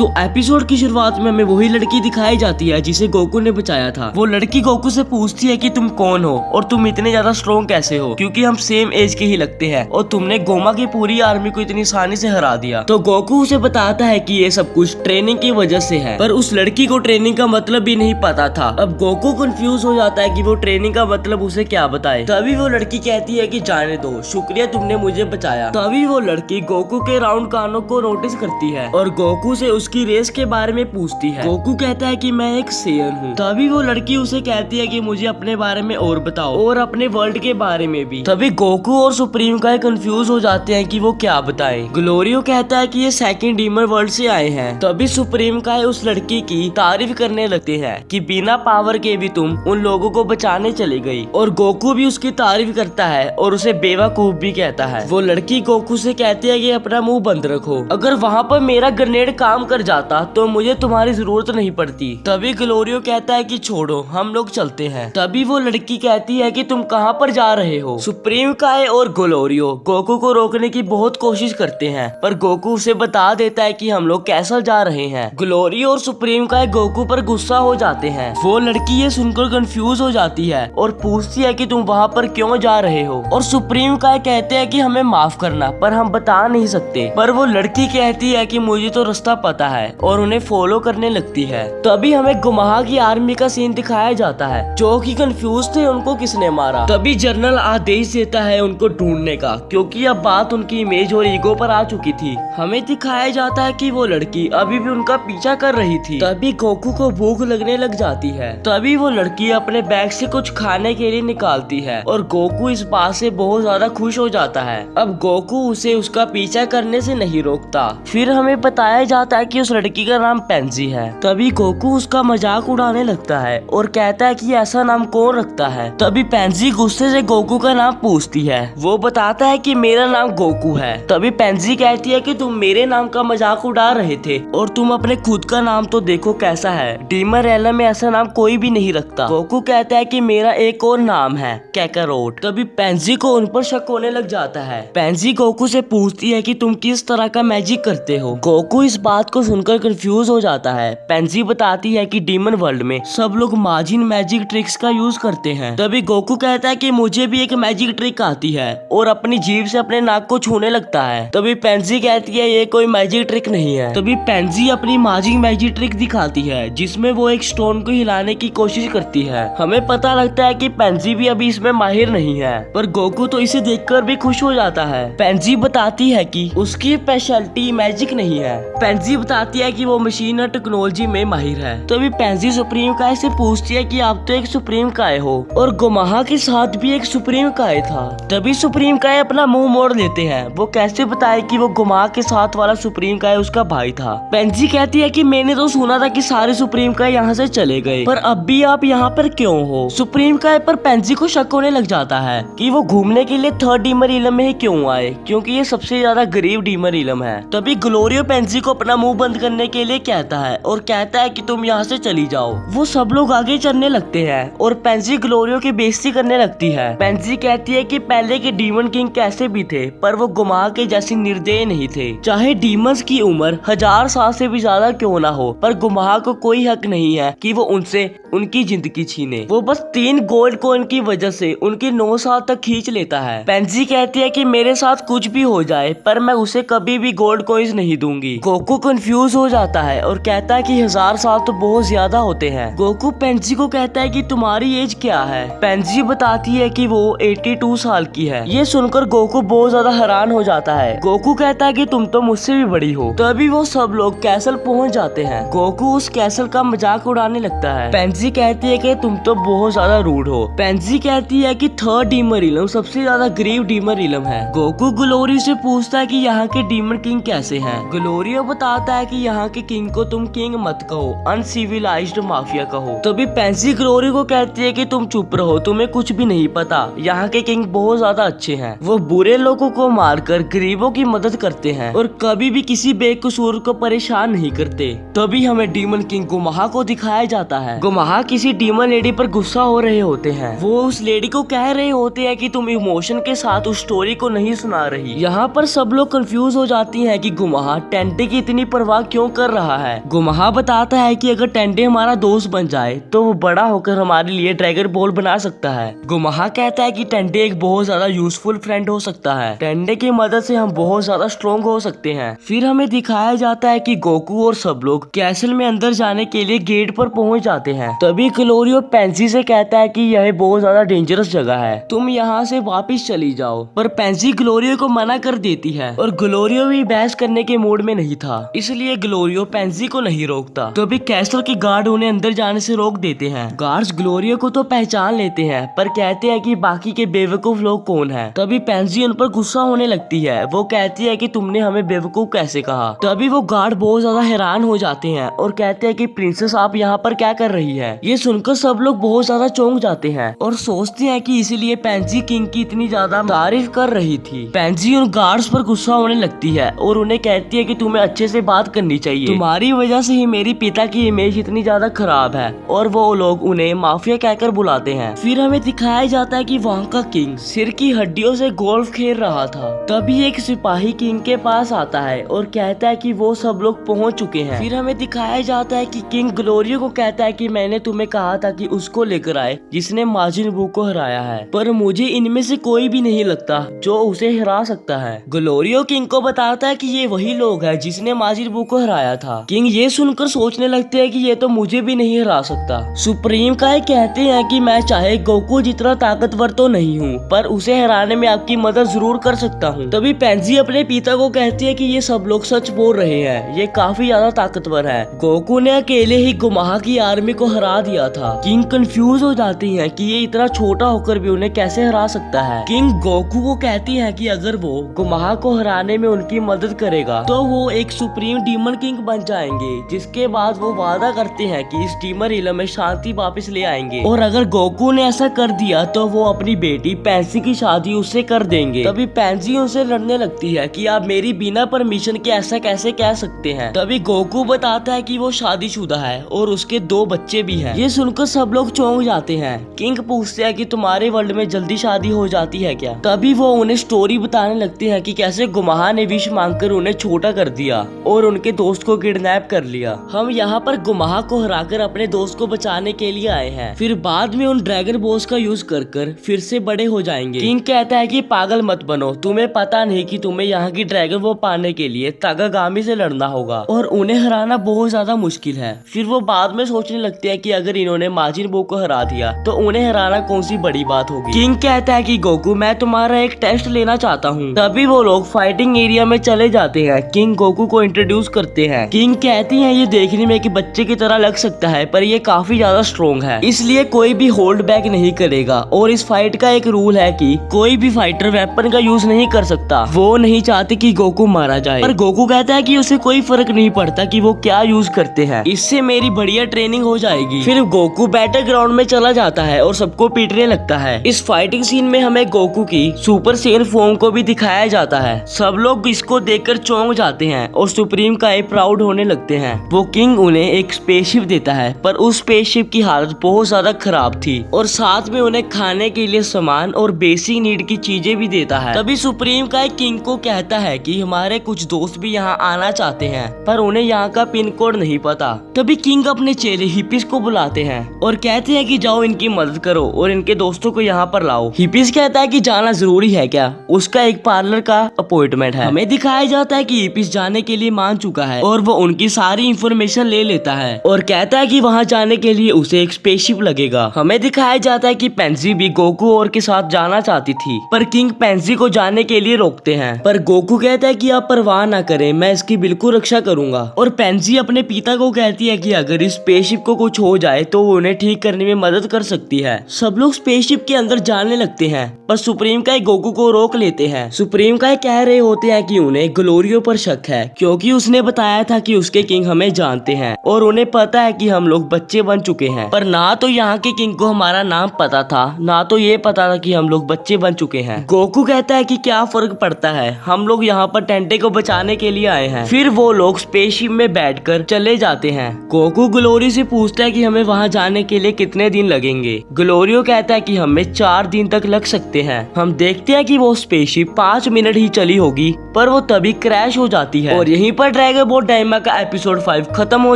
तो एपिसोड की शुरुआत में हमें वही लड़की दिखाई जाती है जिसे गोकू ने बचाया था। वो लड़की गोकू से पूछती है कि तुम कौन हो और तुम इतने ज्यादा स्ट्रॉन्ग कैसे हो, क्योंकि हम सेम एज के ही लगते हैं और तुमने गोमा की पूरी आर्मी को इतनी आसानी से हरा दिया। तो गोकू उसे बताता है कि ये सब कुछ ट्रेनिंग की वजह से है, पर उस लड़की को ट्रेनिंग का मतलब भी नहीं पता था। अब गोकू कंफ्यूज हो जाता है कि वो ट्रेनिंग का मतलब उसे क्या बताए। तभी वो लड़की कहती है कि जाने दो, शुक्रिया तुमने मुझे बचाया। तभी वो लड़की गोकू के राउंड कानों को नोटिस करती है और गोकू से उसकी रेस के बारे में पूछती है। गोकू कहता है कि मैं एक सेयन हूँ। तभी वो लड़की उसे कहती है कि मुझे अपने बारे में और बताओ और अपने वर्ल्ड के बारे में भी। तभी गोकू और सुप्रीम काय कंफ्यूज हो जाते हैं कि वो क्या बताएं। ग्लोरियो कहता है कि ये सेकंड डीमर वर्ल्ड से आए हैं। तभी सुप्रीम काय उस लड़की की तारीफ करने लगते हैं कि बिना पावर के भी तुम उन लोगों को बचाने चली गई, और गोकू भी उसकी तारीफ करता है और उसे बेवकूफ भी कहता है। वो लड़की गोकू से कहती है कि अपना मुंह बंद रखो, अगर वहाँ पर मेरा ग्रेनेड काम कर जाता तो मुझे तुम्हारी जरूरत नहीं पड़ती। तभी ग्लोरियो कहता है कि छोड़ो, हम लोग चलते हैं। तभी वो लड़की कहती है कि तुम कहाँ पर जा रहे हो। सुप्रीम काय और ग्लोरियो गोकू को रोकने की बहुत कोशिश करते हैं, पर गोकू उसे बता देता है कि हम लोग कैसल जा रहे हैं। ग्लोरियो और सुप्रीम काय गोकू पर गुस्सा हो जाते हैं। वो लड़की ये सुनकर कंफ्यूज हो जाती है और पूछती है कि तुम वहाँ पर क्यों जा रहे हो, और सुप्रीम काय कहते हैं कि हमें माफ करना, पर हम बता नहीं सकते। पर वो लड़की कहती है कि मुझे तो रास्ता पता है और उन्हें फॉलो करने लगती है। तभी हमें गुमाहा की आर्मी का सीन दिखाया जाता है, जो कि कंफ्यूज थे उनको किसने मारा। तभी जनरल आदेश देता है उनको ढूंढने का, क्योंकि अब बात उनकी इमेज और ईगो पर आ चुकी थी। हमें दिखाया जाता है कि वो लड़की अभी भी उनका पीछा कर रही थी। तभी गोकू को भूख लगने लग जाती है। तभी वो लड़की अपने बैग से कुछ खाने के लिए निकालती है और गोकू इस बात से बहुत ज्यादा खुश हो जाता है। अब गोकू उसे उसका पीछा करने से नहीं रोकता। फिर हमें बताया जाता है कि उस लड़की का नाम पेंजी है। तभी गोकू उसका मजाक उड़ाने लगता है और कहता है कि ऐसा नाम कौन रखता है। तभी पेंजी गुस्से से गोकू का नाम पूछती है। वो बताता है कि मेरा नाम गोकू है। तभी पेंजी कहती है कि तुम मेरे नाम का मजाक उड़ा रहे थे और तुम अपने खुद का नाम तो देखो कैसा है, डीमर एलम में ऐसा नाम कोई भी नहीं रखता। गोकू कहता है कि मेरा एक और नाम है कैकारोट। तभी पेंजी को उन पर शक होने लग जाता है। पेंजी गोकू से पूछती है कि तुम किस तरह का मैजिक करते हो। गोकू इस बात को सुनकर कंफ्यूज हो जाता है। पेंजी बताती है कि डीमन वर्ल्ड में सब लोग माजिन मैजिक ट्रिक्स का यूज करते हैं। तभी गोकू कहता है कि मुझे भी एक मैजिक ट्रिक आती है और अपनी जीभ से अपने नाक को छूने लगता है। तभी पेंजी कहती है ये कोई मैजिक ट्रिक नहीं है। तभी पेंजी अपनी माजिक मैजिक ट्रिक दिखाती है, जिसमें वो एक स्टोन को हिलाने की कोशिश करती है। हमें पता लगता है कि पेंजी भी अभी इसमें माहिर नहीं है, पर गोकू तो इसे देखकर भी खुश हो जाता है। पेंजी बताती है कि उसकी स्पेशलिटी मैजिक नहीं है। पेंजी बताती है कि वो मशीन और टेक्नोलॉजी में माहिर है। तभी पेंजी सुप्रीम काय से पूछती है कि आप तो एक सुप्रीम काय हो और गुमाहा के साथ भी एक सुप्रीम काय था। तभी सुप्रीम काय अपना मुंह मोड़ लेते हैं। वो कैसे बताए कि वो गुमाहा के साथ वाला सुप्रीम काय उसका भाई था। पेंजी कहती है कि मैंने तो सुना था कि सारे सुप्रीम काय यहाँ से चले गए, पर अब भी आप यहाँ पर क्यों हो। सुप्रीम काय पर पेंजी को शक होने लग जाता है कि वो घूमने के लिए थर्ड डीमर इलम में ही क्यों आए, क्योंकि ये सबसे ज्यादा गरीब डीमर इलम है। तभी ग्लोरियो पेंजी को अपना मुंह बंद करने के लिए कहता है और कहता है कि तुम यहाँ से चली जाओ। वो सब लोग आगे चलने लगते हैं और पेंजी ग्लोरियो की बेइज्जती करने लगती है। पेंजी कहती है कि पहले के डीमन किंग कैसे भी थे, पर वो गुमाहा के जैसे निर्दयी नहीं थे। चाहे डीमंस की उम्र 1000 साल से भी ज्यादा क्यों ना हो, पर गुमाहा को कोई हक नहीं है कि वो उनसे उनकी जिंदगी छीने। वो बस 3 गोल्ड कॉइन की वजह से उनके 9 साल तक खींच लेता है। पेंजी कहती है कि मेरे साथ कुछ भी हो जाए, पर मैं उसे कभी भी गोल्ड कॉइन्स नहीं दूंगी। गोकू कंफ्यूज हो जाता है और कहता है कि 1000 साल तो बहुत ज्यादा होते हैं। गोकू पेंजी को कहता है कि तुम्हारी एज क्या है। पेंजी बताती है कि वो 82 साल की है। ये सुनकर गोकू बहुत ज्यादा हैरान हो जाता है। गोकू कहता है कि तुम तो मुझसे भी बड़ी हो। तभी वो सब लोग कैसल पहुंच जाते हैं। गोकू उस कैसल का मजाक उड़ाने लगता है। पेंजी कहती है कि तुम तो बहुत ज्यादा रूड हो। पेंजी कहती है कि थर्ड डीमर इलम सबसे ज्यादा गरीब डीमर इलम है। गोकू ग्लोरियो से पूछता है कि यहाँ के डीमन किंग कैसे हैं। ग्लोरियो बताता है कि यहाँ के किंग को तुम किंग मत कहो, अनसिविलाइज्ड माफिया कहो। तभी पेंजी ग्लोरियो को कहती है कि तुम चुप रहो, तुम्हें कुछ भी नहीं पता। यहाँ के किंग बहुत ज्यादा अच्छे हैं। वो बुरे लोगों को मारकर गरीबों की मदद करते हैं और कभी भी किसी बेकसूर को परेशान नहीं करते। तभी हमें डीमन किंग गुमाहा को दिखाया जाता है। गुमाहा किसी डीमन लेडी पर गुस्सा हो रहे होते हैं। वो उस लेडी को कह रहे होते हैं कि तुम इमोशन के साथ उस स्टोरी को नहीं सुना रही। यहाँ पर सब लोग कंफ्यूज हो जाती हैं कि गुमाहा टेंटे की इतनी परवाह परवाह क्यों कर रहा है। गोमाहा बताता है कि अगर टेंडे हमारा दोस्त बन जाए तो वो बड़ा होकर हमारे लिए ड्रैगन बॉल बना सकता है। गोमाहा कहता है कि टेंडे एक बहुत ज्यादा यूजफुल फ्रेंड हो सकता है। टेंडे की मदद से हम बहुत ज्यादा स्ट्रॉन्ग हो सकते हैं। फिर हमें दिखाया जाता है कि गोकू और सब लोग कैसल में अंदर जाने के लिए गेट पर पहुंच जाते हैं। तभी ग्लोरियो पेंसी से कहता है कि यह बहुत ज्यादा डेंजरस जगह है, तुम यहाँ से वापस चली जाओ। पर पेंसी ग्लोरियो को मना कर देती है और ग्लोरियो भी बहस करने के मूड में नहीं था, इसलिए ग्लोरियो पेंसी को नहीं रोकता। तभी कैसल के गार्ड उन्हें अंदर जाने से रोक देते हैं। गार्ड्स ग्लोरियो को तो पहचान लेते हैं पर कहते हैं कि बाकी के बेवकूफ लोग कौन हैं। तभी पेंसी उन पर गुस्सा होने लगती है। वो कहती है कि तुमने हमें बेवकूफ कैसे कहा। तभी वो गार्ड बहुत ज्यादा हैरान हो जाते हैं और कहते हैं कि प्रिंसेस आप यहाँ पर क्या कर रही है। ये सुनकर सब लोग बहुत ज्यादा चौंक जाते हैं और सोचते हैं कि इसीलिए पेंसी किंग की इतनी ज्यादा तारीफ कर रही थी। पेंसी उन गार्ड्स पर गुस्सा होने लगती है और उन्हें कहती है कि तुम्हें अच्छे से बात करनी चाहिए, तुम्हारी वजह से ही मेरी पिता की इमेज इतनी ज्यादा खराब है। और वो लोग उन्हें माफिया कहकर बुलाते हैं। फिर हमें दिखाया जाता है कि वहाँ का किंग सिर की हड्डियों से गोल्फ खेल रहा था। तभी एक सिपाही किंग के पास आता है और कहता है कि वो सब लोग पहुँच चुके हैं। फिर हमें दिखाया जाता है कि किंग ग्लोरियो को कहता है कि मैंने तुम्हें कहा था कि उसको लेकर आए जिसने माजिन बू को हराया है, पर मुझे इनमें से कोई भी नहीं लगता जो उसे हरा सकता है। ग्लोरियो किंग को बताता है कि ये वही लोग हैं जिसने माजिन बू को हराया था। किंग ये सुनकर सोचने लगते हैं कि ये तो मुझे भी नहीं हरा सकता। सुप्रीम काय कहते हैं कि मैं चाहे गोकू जितना ताकतवर तो नहीं हूँ पर उसे हराने में आपकी मदद जरूर कर सकता हूँ। तभी पेंसी अपने पिता को कहती है कि ये सब लोग सच बोल रहे हैं, ये काफी ज्यादा ताकतवर है। गोकू ने अकेले ही गोमाहा की आर्मी को हरा दिया था। किंग कंफ्यूज हो जाती है कि ये इतना छोटा होकर भी उन्हें कैसे हरा सकता है। किंग गोकू को कहती है कि अगर वो गोमाहा को हराने में उनकी मदद करेगा तो वो एक सुप्रीम डीमन किंग बन जाएंगे, जिसके बाद वो वादा करते हैं कि इस डीमन इलम में शांति वापस ले आएंगे। और अगर गोकू ने ऐसा कर दिया तो वो अपनी बेटी पेंसी की शादी उससे कर देंगे। तभी पेंसी उनसे लड़ने लगती है कि आप मेरी बिना परमिशन के ऐसा कैसे कह सकते हैं। तभी गोकू बताता है कि वो शादीशुदा है और उसके 2 बच्चे भी हैं। ये सुनकर सब लोग चौंक जाते हैं। किंग पूछते हैं कि तुम्हारे वर्ल्ड में जल्दी शादी हो जाती है क्या। तभी वो उन्हें स्टोरी बताने लगते हैं कि कैसे गोमाहा ने विश मांगकर उन्हें छोटा कर दिया और उनके दोस्त को किडनैप कर लिया। हम यहाँ पर गोमाहा को हराकर अपने दोस्त को बचाने के लिए आए हैं, फिर बाद में उन ड्रैगन बॉल्स का यूज कर फिर से बड़े हो जाएंगे। किंग कहता है कि पागल मत बनो, तुम्हें पता नहीं कि तुम्हें यहाँ की ड्रैगन बॉल पाने के लिए तागागामी से लड़ना होगा और उन्हें हराना बहुत ज्यादा मुश्किल है। फिर वो बाद में सोचने लगते हैं कि अगर इन्होंने माजिन बू को हरा दिया तो उन्हें हराना कौन सी बड़ी बात होगी। किंग कहता है कि गोकू मैं तुम्हारा एक टेस्ट लेना चाहता हूँ। तभी वो लोग फाइटिंग एरिया में चले जाते हैं। किंग गोकू को इंट्रोड्यूस करते हैं। किंग कहती है ये देखने में कि बच्चे की तरह लग सकता है पर ये काफी ज्यादा स्ट्रॉन्ग है, इसलिए कोई भी होल्ड बैक नहीं करेगा। और इस फाइट का एक रूल है कि कोई भी फाइटर वेपन का यूज नहीं कर सकता। वो नहीं चाहते कि गोकू मारा जाए, पर गोकू कहता है कि उसे कोई फर्क नहीं पड़ता कि वो क्या यूज करते हैं, इससे मेरी बढ़िया ट्रेनिंग हो जाएगी। फिर गोकू बैटल ग्राउंड में चला जाता है और सबको पीटने लगता है। इस फाइटिंग सीन में हमें गोकू की सुपर सेन फॉर्म को भी दिखाया जाता है। सब लोग इसको देखकर चौंक जाते हैं और सुप्रीम काय प्राउड होने लगते हैं। वो किंग उन्हें एक स्पेसशिप देता है पर उस स्पेसशिप की हालत बहुत ज्यादा खराब थी और साथ में उन्हें खाने के लिए सामान और बेसिक नीड की चीजें भी देता है। तभी सुप्रीम काय किंग को कहता है कि हमारे कुछ दोस्त भी यहाँ आना चाहते हैं पर उन्हें यहाँ का पिन कोड नहीं पता। तभी किंग अपने चेले हिपिस को बुलाते हैं और कहते हैं कि जाओ इनकी मदद करो और इनके दोस्तों को यहाँ पर लाओ। हिपिस कहता है कि जाना जरूरी है क्या, उसका एक पार्लर का अपॉइंटमेंट है। हमें दिखाया जाता है कि हिपिस जाने के लिए मान चुका है और वो उनकी सारी इंफॉर्मेशन ले लेता है और कहता है कि वहाँ जाने के लिए उसे एक स्पेसशिप लगेगा। हमें दिखाया जाता है कि पेंसी भी गोकू और के साथ जाना चाहती थी पर किंग पेंसी को जाने के लिए रोकते हैं। पर गोकू कहता है कि आप परवाह ना करें, मैं इसकी बिल्कुल रक्षा करूंगा। और पेंसी अपने पिता को कहती है कि अगर इस स्पेसशिप को कुछ हो जाए तो वो उन्हें ठीक करने में मदद कर सकती है। सब लोग स्पेसशिप के अंदर जाने लगते हैं पर सुप्रीम काय गोकू को रोक लेते हैं। सुप्रीम काय कह रहे होते हैं कि उन्हें ग्लोरियो पर शक है क्योंकि उसने बताया था कि उसके किंग हमें जानते हैं और उन्हें पता है कि हम लोग बच्चे बन चुके हैं। पर ना तो यहाँ के किंग को हमारा नाम पता था ना तो ये पता था कि हम लोग बच्चे बन चुके हैं। गोकू कहता है कि क्या फर्क पड़ता है, हम लोग यहाँ पर टेंटे को बचाने के लिए आए हैं। फिर वो लोग स्पेसशिप में बैठकर चले जाते हैं। गोकू ग्लोरियो से पूछता है कि हमें वहाँ जाने के लिए कितने दिन लगेंगे। ग्लोरियो कहता है कि हमें 4 दिन तक लग सकते हैं। हम देखते हैं कि वो स्पेसशिप 5 मिनट ही चली होगी पर वो तभी क्रैश हो जाती है और यहीं पर ड्रैगन बॉल डायमा का एपिसोड 5 खत्म हो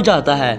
जाता है।